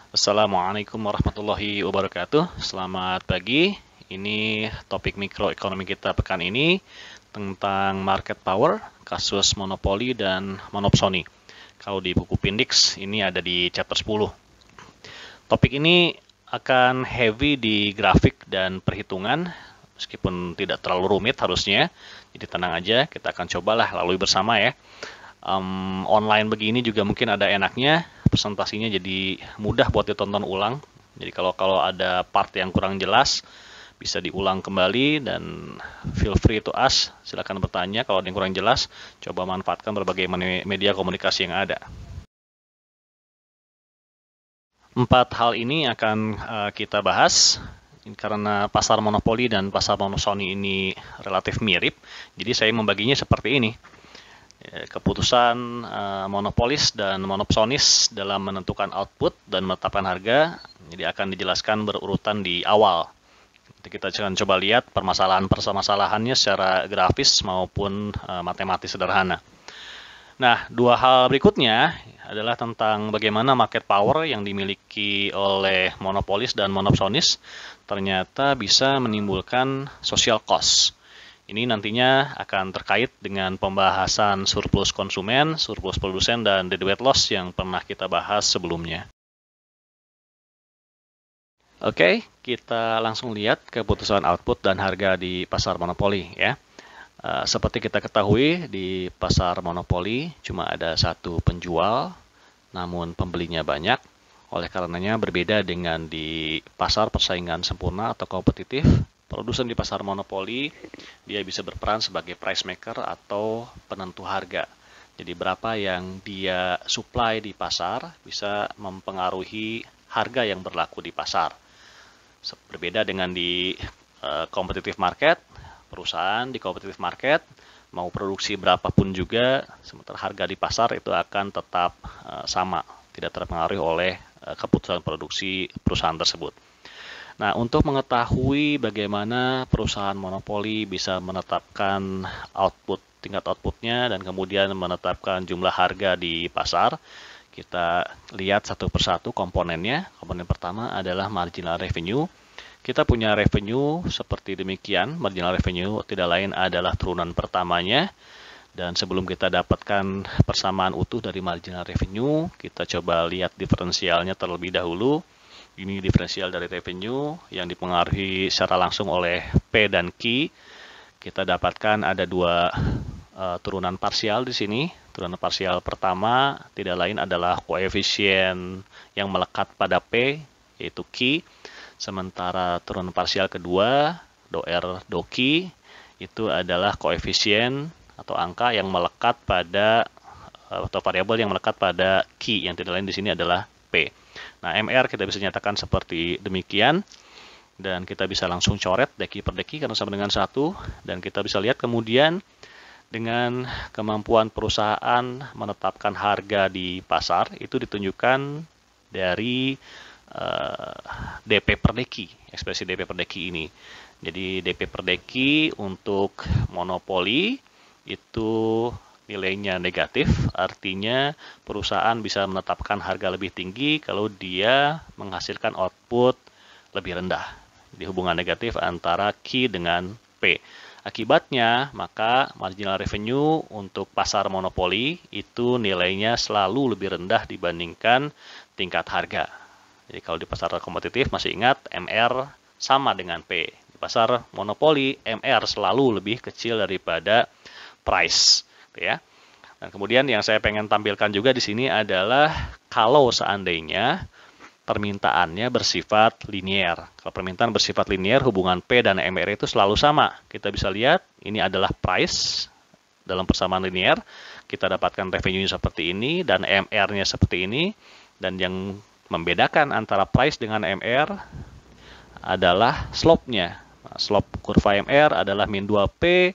Assalamualaikum warahmatullahi wabarakatuh. Selamat pagi. Ini topik mikroekonomi kita pekan ini tentang market power, kasus monopoli dan monopsoni. Kalau di buku Pindix ini ada di chapter 10. Topik ini akan heavy di grafik dan perhitungan, meskipun tidak terlalu rumit harusnya. Jadi tenang aja, kita akan cobalah lalui bersama ya. Online begini juga mungkin ada enaknya, presentasinya jadi mudah buat ditonton ulang. Jadi kalau ada part yang kurang jelas bisa diulang kembali, dan feel free to ask, silakan bertanya kalau ada yang kurang jelas. Coba manfaatkan berbagai media komunikasi yang ada. 4 hal ini akan kita bahas karena pasar monopoli dan pasar monopsoni ini relatif mirip. Jadi saya membaginya seperti ini. Keputusan monopolis dan monopsonis dalam menentukan output dan menetapkan harga, jadi akan dijelaskan berurutan di awal. Kita akan coba lihat permasalahannya secara grafis maupun matematis sederhana. Nah, dua hal berikutnya adalah tentang bagaimana market power yang dimiliki oleh monopolis dan monopsonis ternyata bisa menimbulkan social cost. Ini nantinya akan terkait dengan pembahasan surplus konsumen, surplus produsen, dan deadweight loss yang pernah kita bahas sebelumnya. Oke, kita langsung lihat keputusan output dan harga di pasar monopoli ya. Seperti kita ketahui, di pasar monopoli cuma ada satu penjual, namun pembelinya banyak. Oleh karenanya berbeda dengan di pasar persaingan sempurna atau kompetitif. Produsen di pasar monopoli, dia bisa berperan sebagai price maker atau penentu harga. Jadi berapa yang dia supply di pasar bisa mempengaruhi harga yang berlaku di pasar. Berbeda dengan di competitive market, perusahaan di competitive market mau produksi berapapun juga, sementara harga di pasar itu akan tetap sama, tidak terpengaruhi oleh keputusan produksi perusahaan tersebut. Nah, untuk mengetahui bagaimana perusahaan monopoli bisa menetapkan tingkat outputnya, dan kemudian menetapkan jumlah harga di pasar, kita lihat satu persatu komponennya. Komponen pertama adalah marginal revenue. Kita punya revenue seperti demikian. Marginal revenue tidak lain adalah turunan pertamanya. Dan sebelum kita dapatkan persamaan utuh dari marginal revenue, kita coba lihat diferensialnya terlebih dahulu. Ini diferensial dari revenue yang dipengaruhi secara langsung oleh P dan Q. Kita dapatkan ada dua turunan parsial di sini. Turunan parsial pertama tidak lain adalah koefisien yang melekat pada P, yaitu Q. Sementara turunan parsial kedua, do R do Q, itu adalah koefisien atau angka yang melekat pada, atau variabel yang melekat pada Q, yang tidak lain di sini adalah P. Nah, MR kita bisa nyatakan seperti demikian, dan kita bisa langsung coret deki per deki karena sama dengan 1, dan kita bisa lihat kemudian dengan kemampuan perusahaan menetapkan harga di pasar itu ditunjukkan dari DP per deki, ekspresi DP per deki ini. Jadi DP per deki untuk monopoli itu nilainya negatif, artinya perusahaan bisa menetapkan harga lebih tinggi kalau dia menghasilkan output lebih rendah. Di hubungan negatif antara Q dengan P. Akibatnya, maka marginal revenue untuk pasar monopoli itu nilainya selalu lebih rendah dibandingkan tingkat harga. Jadi kalau di pasar kompetitif masih ingat MR sama dengan P. Di pasar monopoli MR selalu lebih kecil daripada price. Ya. Dan kemudian yang saya pengen tampilkan juga di sini adalah kalau seandainya permintaannya bersifat linear. Kalau permintaan bersifat linear, hubungan P dan MR itu selalu sama. Kita bisa lihat ini adalah price dalam persamaan linear. Kita dapatkan revenue seperti ini dan MR-nya seperti ini. Dan yang membedakan antara price dengan MR adalah slope-nya. Slope kurva MR adalah min 2P,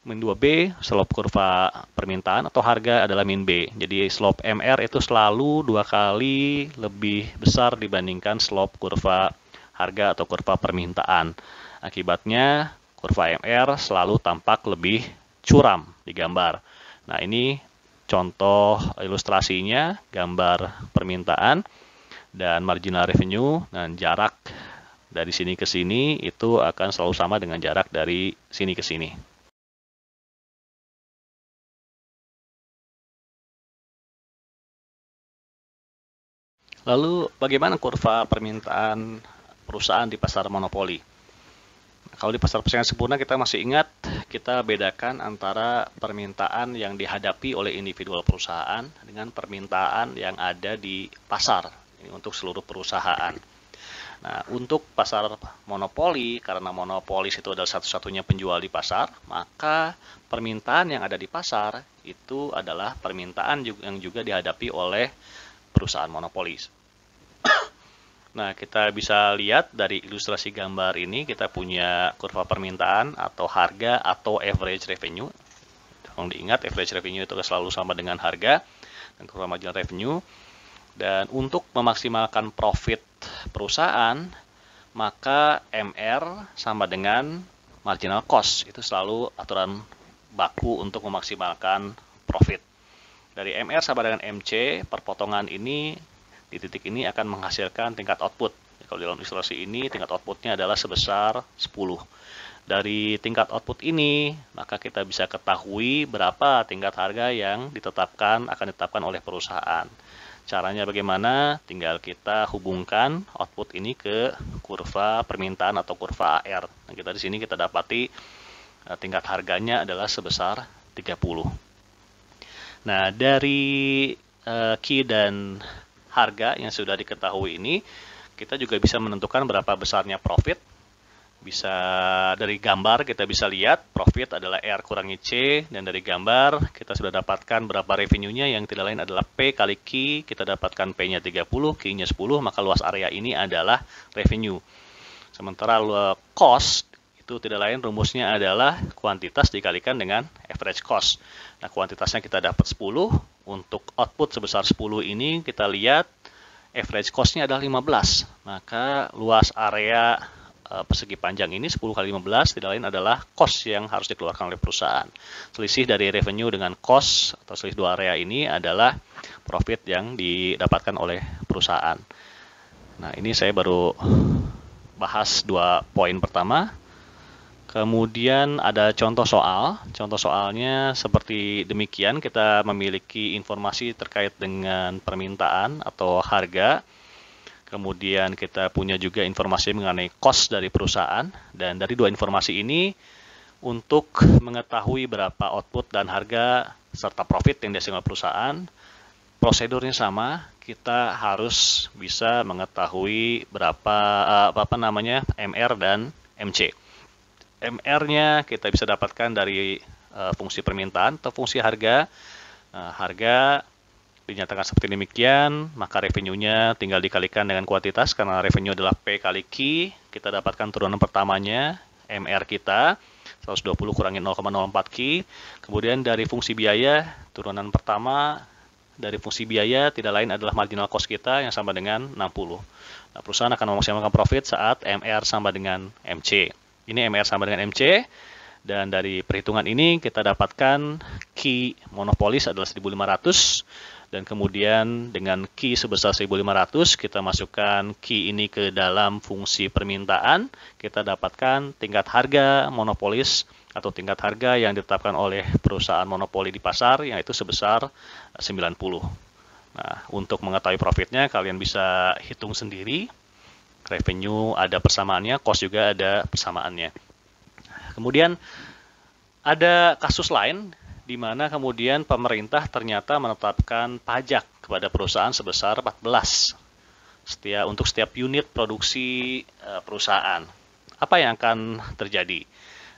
min 2B, slope kurva permintaan atau harga adalah min B. Jadi slope MR itu selalu 2 kali lebih besar dibandingkan slope kurva harga atau kurva permintaan. Akibatnya kurva MR selalu tampak lebih curam di gambar. Nah, ini contoh ilustrasinya, gambar permintaan. dan marginal revenue, dan jarak dari sini ke sini itu akan selalu sama dengan jarak dari sini ke sini. Lalu bagaimana kurva permintaan perusahaan di pasar monopoli? Kalau di pasar persaingan sempurna kita masih ingat, kita bedakan antara permintaan yang dihadapi oleh individual perusahaan dengan permintaan yang ada di pasar. Ini untuk seluruh perusahaan. Nah, untuk pasar monopoli, karena monopolis itu adalah satu-satunya penjual di pasar, maka permintaan yang ada di pasar itu adalah permintaan yang juga dihadapi oleh perusahaan monopolis. Nah, kita bisa lihat dari ilustrasi gambar ini, kita punya kurva permintaan atau harga atau average revenue. Tolong diingat, average revenue itu selalu sama dengan harga, dan kurva marginal revenue. Dan untuk memaksimalkan profit perusahaan, maka MR sama dengan marginal cost. Itu selalu aturan baku untuk memaksimalkan profit. Dari MR sama dengan MC, perpotongan ini di titik ini akan menghasilkan tingkat output. Kalau dalam ilustrasi ini, tingkat outputnya adalah sebesar 10. Dari tingkat output ini, maka kita bisa ketahui berapa tingkat harga yang akan ditetapkan oleh perusahaan. Caranya bagaimana? Tinggal kita hubungkan output ini ke kurva permintaan atau kurva AR. Nah, kita di sini kita dapati tingkat harganya adalah sebesar 30. Nah, dari key dan harga yang sudah diketahui ini, kita juga bisa menentukan berapa besarnya profit. Bisa dari gambar kita bisa lihat profit adalah R kurangi C, dan dari gambar kita sudah dapatkan berapa revenue-nya yang tidak lain adalah P kali Q. Kita dapatkan P-nya 30, Q-nya 10, maka luas area ini adalah revenue. Sementara cost itu tidak lain, rumusnya adalah kuantitas dikalikan dengan average cost. Nah, kuantitasnya kita dapat 10, untuk output sebesar 10 ini kita lihat average cost-nya adalah 15. Maka luas area persegi panjang ini 10 kali 15 tidak lain adalah cost yang harus dikeluarkan oleh perusahaan. Selisih dari revenue dengan cost atau selisih dua area ini adalah profit yang didapatkan oleh perusahaan. Nah, ini saya baru bahas 2 poin pertama. Kemudian ada contoh soal. Contoh soalnya seperti demikian, kita memiliki informasi terkait dengan permintaan atau harga. Kemudian kita punya juga informasi mengenai cost dari perusahaan. Dan dari 2 informasi ini, untuk mengetahui berapa output dan harga serta profit yang dihasilkan perusahaan, prosedurnya sama. Kita harus bisa mengetahui berapa MR dan MC. MR-nya kita bisa dapatkan dari fungsi permintaan atau fungsi harga. Harga dinyatakan seperti demikian, maka revenue-nya tinggal dikalikan dengan kuantitas, karena revenue adalah P kali Q. Kita dapatkan turunan pertamanya, MR kita, 120 kurangi 0,04 Q. Kemudian dari fungsi biaya, turunan pertama dari fungsi biaya tidak lain adalah marginal cost kita yang sama dengan 60. Nah, perusahaan akan memaksimalkan profit saat MR sama dengan MC. Ini MR sama dengan MC, dan dari perhitungan ini kita dapatkan Q monopolis adalah 1.500, dan kemudian dengan Q sebesar 1.500 kita masukkan Q ini ke dalam fungsi permintaan, kita dapatkan tingkat harga monopolis atau tingkat harga yang ditetapkan oleh perusahaan monopoli di pasar, yaitu sebesar 90. Nah, untuk mengetahui profitnya kalian bisa hitung sendiri. Revenue ada persamaannya, cost juga ada persamaannya. Kemudian ada kasus lain di mana kemudian pemerintah ternyata menetapkan pajak kepada perusahaan sebesar 14 untuk setiap unit produksi perusahaan. Apa yang akan terjadi?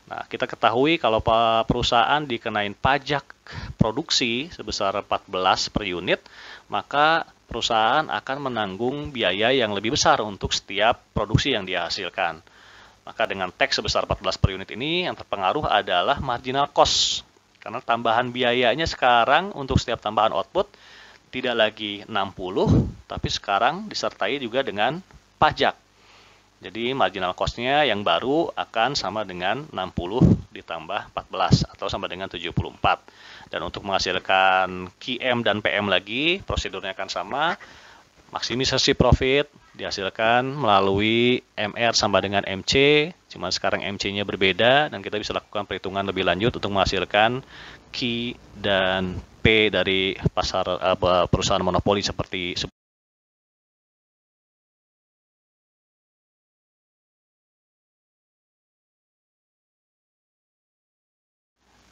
Nah, kita ketahui kalau perusahaan dikenain pajak produksi sebesar 14 per unit, maka perusahaan akan menanggung biaya yang lebih besar untuk setiap produksi yang dihasilkan. Maka dengan tax sebesar 14 per unit ini, yang terpengaruh adalah marginal cost. Karena tambahan biayanya sekarang untuk setiap tambahan output tidak lagi 60, tapi sekarang disertai juga dengan pajak. Jadi marginal cost-nya yang baru akan sama dengan 60 ditambah 14 atau sama dengan 74. Dan untuk menghasilkan QM dan PM lagi, prosedurnya akan sama. maksimisasi profit dihasilkan melalui MR sama dengan MC, cuma sekarang MC-nya berbeda dan kita bisa lakukan perhitungan lebih lanjut untuk menghasilkan Q dan P dari pasar perusahaan monopoli seperti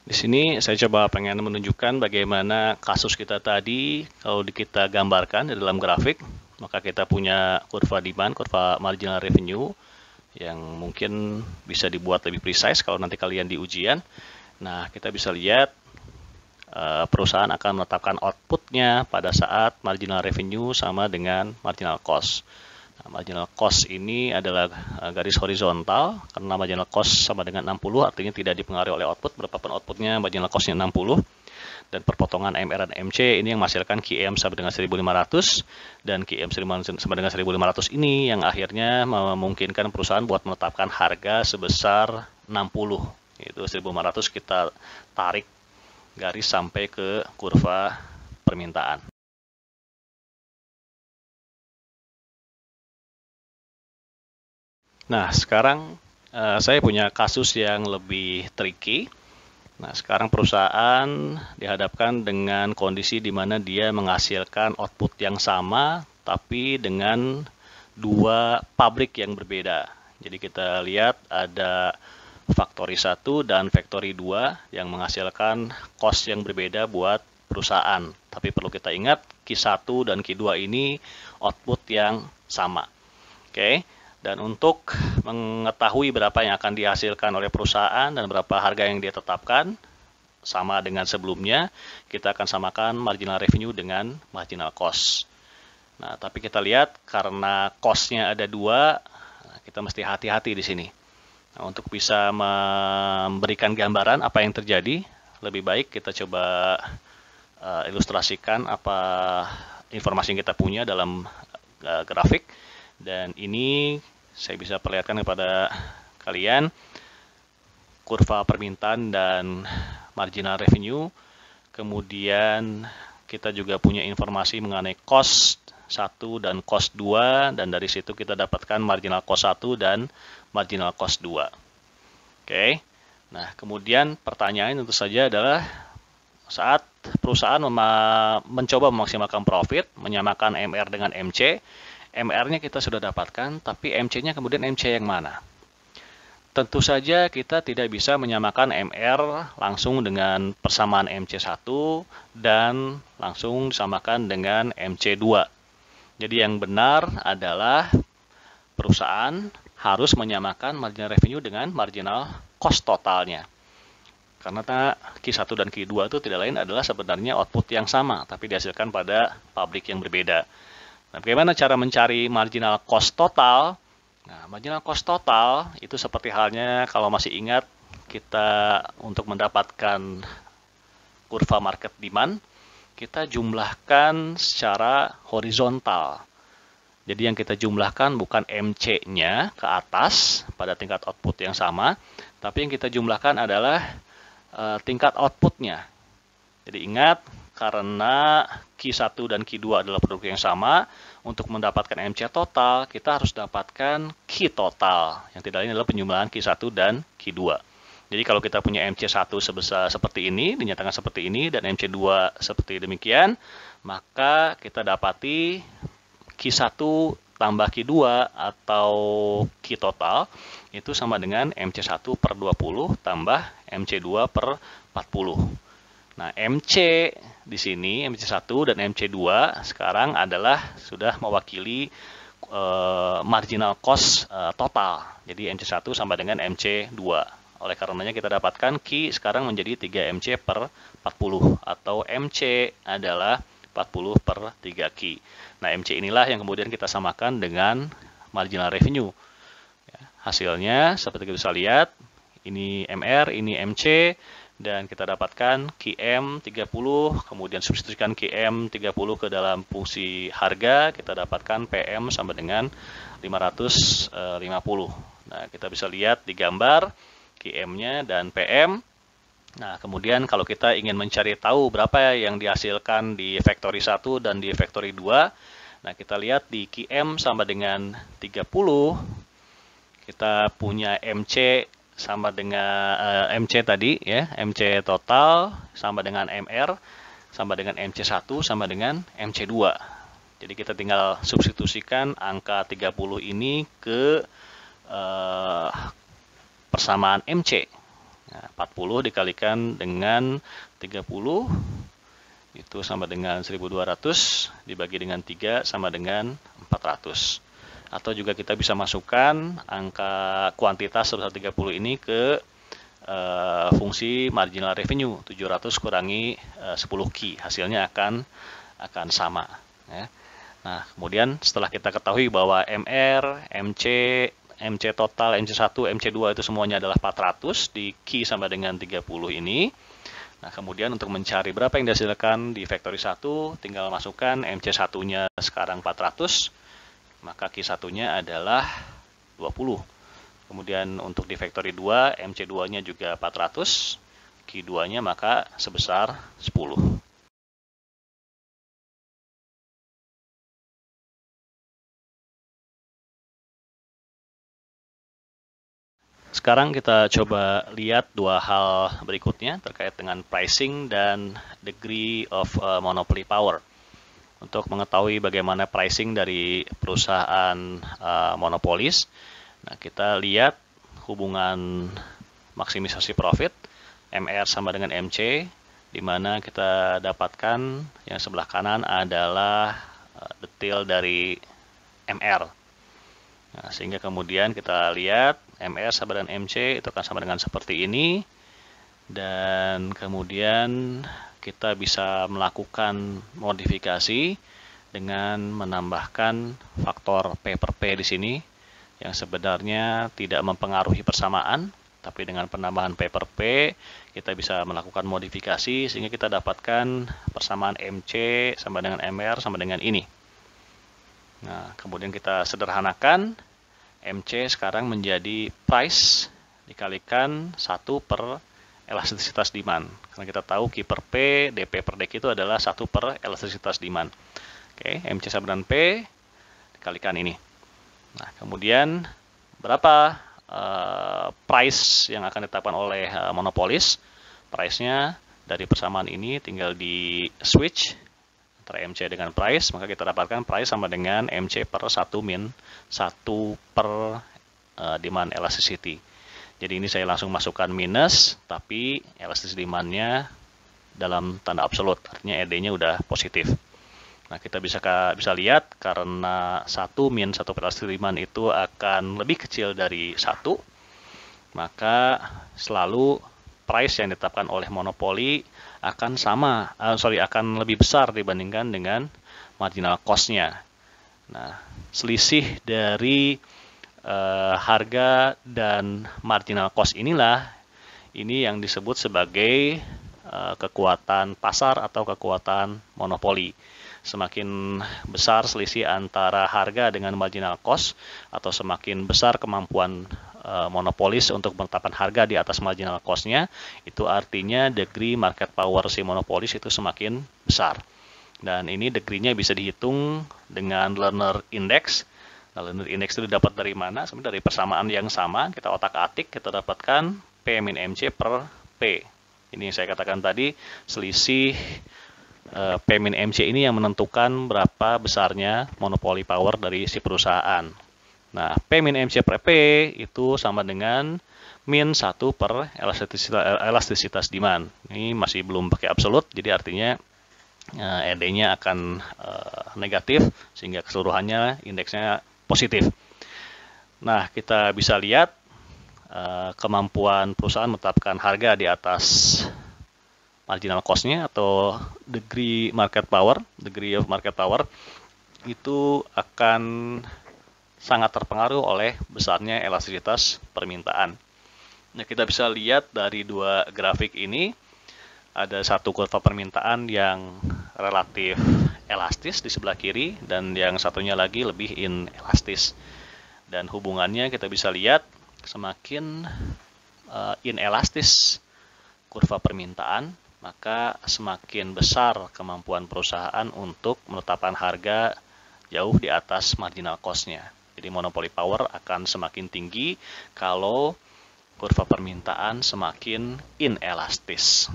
di sini saya coba pengen menunjukkan bagaimana kasus kita tadi kalau kita gambarkan di dalam grafik, maka kita punya kurva demand, kurva marginal revenue yang mungkin bisa dibuat lebih precise kalau nanti kalian di ujian. Nah, kita bisa lihat perusahaan akan menetapkan outputnya pada saat marginal revenue sama dengan marginal cost. Nah, marginal cost ini adalah garis horizontal, karena marginal cost sama dengan 60, artinya tidak dipengaruhi oleh output, berapapun outputnya marginal costnya 60. Dan perpotongan MR dan MC ini yang menghasilkan QM sama dengan 1500, dan QM sama dengan 1500 ini yang akhirnya memungkinkan perusahaan buat menetapkan harga sebesar 60. Itu 1500 kita tarik garis sampai ke kurva permintaan. Nah, sekarang saya punya kasus yang lebih tricky. Nah, sekarang perusahaan dihadapkan dengan kondisi di mana dia menghasilkan output yang sama, tapi dengan dua pabrik yang berbeda. Jadi kita lihat ada factory 1 dan factory 2 yang menghasilkan cost yang berbeda buat perusahaan. Tapi perlu kita ingat, Q1 dan Q2 ini output yang sama. Oke. Dan untuk mengetahui berapa yang akan dihasilkan oleh perusahaan dan berapa harga yang dia tetapkan, sama dengan sebelumnya, kita akan samakan marginal revenue dengan marginal cost. Nah, tapi kita lihat karena cost-nya ada dua, kita mesti hati-hati di sini. Nah, untuk bisa memberikan gambaran apa yang terjadi, lebih baik kita coba ilustrasikan apa informasi yang kita punya dalam grafik. Dan ini saya bisa perlihatkan kepada kalian kurva permintaan dan marginal revenue. Kemudian kita juga punya informasi mengenai cost 1 dan cost 2, dan dari situ kita dapatkan marginal cost 1 dan marginal cost 2. Oke. Nah, kemudian pertanyaan tentu saja adalah saat perusahaan mencoba memaksimalkan profit, menyamakan MR dengan MC, MR-nya kita sudah dapatkan, tapi MC-nya kemudian MC yang mana? Tentu saja kita tidak bisa menyamakan MR langsung dengan persamaan MC1 dan langsung disamakan dengan MC2. Jadi yang benar adalah perusahaan harus menyamakan marginal revenue dengan marginal cost totalnya. Karena Q1 dan Q2 itu tidak lain adalah sebenarnya output yang sama, tapi dihasilkan pada pabrik yang berbeda. Nah, bagaimana cara mencari marginal cost total? Nah, marginal cost total itu seperti halnya kalau masih ingat kita untuk mendapatkan kurva market demand, kita jumlahkan secara horizontal. Jadi yang kita jumlahkan bukan MC-nya ke atas pada tingkat output yang sama, tapi yang kita jumlahkan adalah tingkat outputnya. Jadi ingat, karena Q1 dan Q2 adalah produk yang sama, untuk mendapatkan MC total, kita harus dapatkan Q total, yang tidak lain adalah penjumlahan Q1 dan Q2. Jadi kalau kita punya MC1 sebesar seperti ini, dinyatakan seperti ini, dan MC2 seperti demikian, maka kita dapati Q1 tambah Q2 atau Q total, itu sama dengan MC1 per 20 tambah MC2 per 40. Nah, MC di sini, MC1 dan MC2 sekarang adalah sudah mewakili marginal cost total. Jadi MC1 sama dengan MC2. Oleh karenanya kita dapatkan Q sekarang menjadi 3 MC per 40, atau MC adalah 40 per 3 Q. Nah, MC inilah yang kemudian kita samakan dengan marginal revenue. Hasilnya seperti kita bisa lihat, ini MR, ini MC, dan kita dapatkan QM 30, kemudian substitusikan QM 30 ke dalam fungsi harga, kita dapatkan PM sama dengan 550. Nah, kita bisa lihat di gambar QM-nya dan PM. Nah, kemudian kalau kita ingin mencari tahu berapa yang dihasilkan di factory 1 dan di factory 2, Nah, kita lihat di QM sama dengan 30, kita punya MC sama dengan MC tadi ya, MC total sama dengan MR sama dengan MC1 sama dengan MC2. Jadi kita tinggal substitusikan angka 30 ini ke persamaan MC. Nah, 40 dikalikan dengan 30 itu sama dengan 1200 dibagi dengan 3 sama dengan 400. Atau juga kita bisa masukkan angka kuantitas sebesar 30 ini ke fungsi marginal revenue 700 kurangi 10 Q, hasilnya akan sama ya. Nah, kemudian setelah kita ketahui bahwa MR, MC total, MC1, MC2 itu semuanya adalah 400 di Q sama dengan 30 ini. Nah, kemudian untuk mencari berapa yang dihasilkan di factory 1, tinggal masukkan MC1-nya sekarang 400, maka Q1-nya adalah 20. Kemudian untuk di factory 2, MC2-nya juga 400, Q2-nya maka sebesar 10. Sekarang kita coba lihat dua hal berikutnya terkait dengan pricing dan degree of monopoly power. Untuk mengetahui bagaimana pricing dari perusahaan monopolis, nah kita lihat hubungan maksimisasi profit MR sama dengan MC, di mana kita dapatkan yang sebelah kanan adalah detail dari MR. Nah, sehingga kemudian kita lihat MR sama dengan MC itu akan sama dengan seperti ini, dan kemudian kita bisa melakukan modifikasi dengan menambahkan faktor P per P di sini yang sebenarnya tidak mempengaruhi persamaan, tapi dengan penambahan P per P kita bisa melakukan modifikasi sehingga kita dapatkan persamaan MC sama dengan MR sama dengan ini. Nah, kemudian kita sederhanakan, MC sekarang menjadi price dikalikan 1 per elastisitas demand. Karena kita tahu Q per P, DP per DQ itu adalah 1 per elastisitas demand. Oke, MC sama dengan P dikalikan ini. Nah, kemudian berapa price yang akan ditetapkan oleh monopolis? Price-nya dari persamaan ini tinggal di switch antara MC dengan price, maka kita dapatkan price sama dengan MC per 1 min 1 per demand elasticity. Jadi ini saya langsung masukkan minus, tapi elasticity demand-nya dalam tanda absolut, artinya ED-nya udah positif. Nah, kita bisa lihat karena 1 min 1 per elasticity demand itu akan lebih kecil dari 1, maka selalu price yang ditetapkan oleh monopoli akan akan lebih besar dibandingkan dengan marginal cost-nya. Nah, selisih dari harga dan marginal cost ini yang disebut sebagai kekuatan pasar atau kekuatan monopoli. Semakin besar selisih antara harga dengan marginal cost atau semakin besar kemampuan monopolis untuk menetapkan harga di atas marginal cost-nya, itu artinya degree market power si monopolis itu semakin besar. Dan ini degree-nya bisa dihitung dengan Lerner Index. Nah, Lerner Index itu didapat dari mana? Sebenarnya dari persamaan yang sama, kita otak-atik, kita dapatkan P min MC per P. Ini yang saya katakan tadi, selisih P min MC ini yang menentukan berapa besarnya monopoli power dari si perusahaan. Nah, P min MC per P itu sama dengan min 1 per elastisitas demand. Ini masih belum pakai absolut, jadi artinya ED-nya akan negatif, sehingga keseluruhannya indeksnya positif. Nah, kita bisa lihat kemampuan perusahaan menetapkan harga di atas marginal cost-nya atau degree of market power itu akan sangat terpengaruh oleh besarnya elastisitas permintaan. Nah, kita bisa lihat dari dua grafik ini, ada satu kurva permintaan yang relatif elastis di sebelah kiri, dan yang satunya lagi lebih inelastis. Dan hubungannya kita bisa lihat, semakin inelastis kurva permintaan, maka semakin besar kemampuan perusahaan untuk menetapkan harga jauh di atas marginal cost-nya. Jadi monopoly power akan semakin tinggi kalau kurva permintaan semakin inelastis.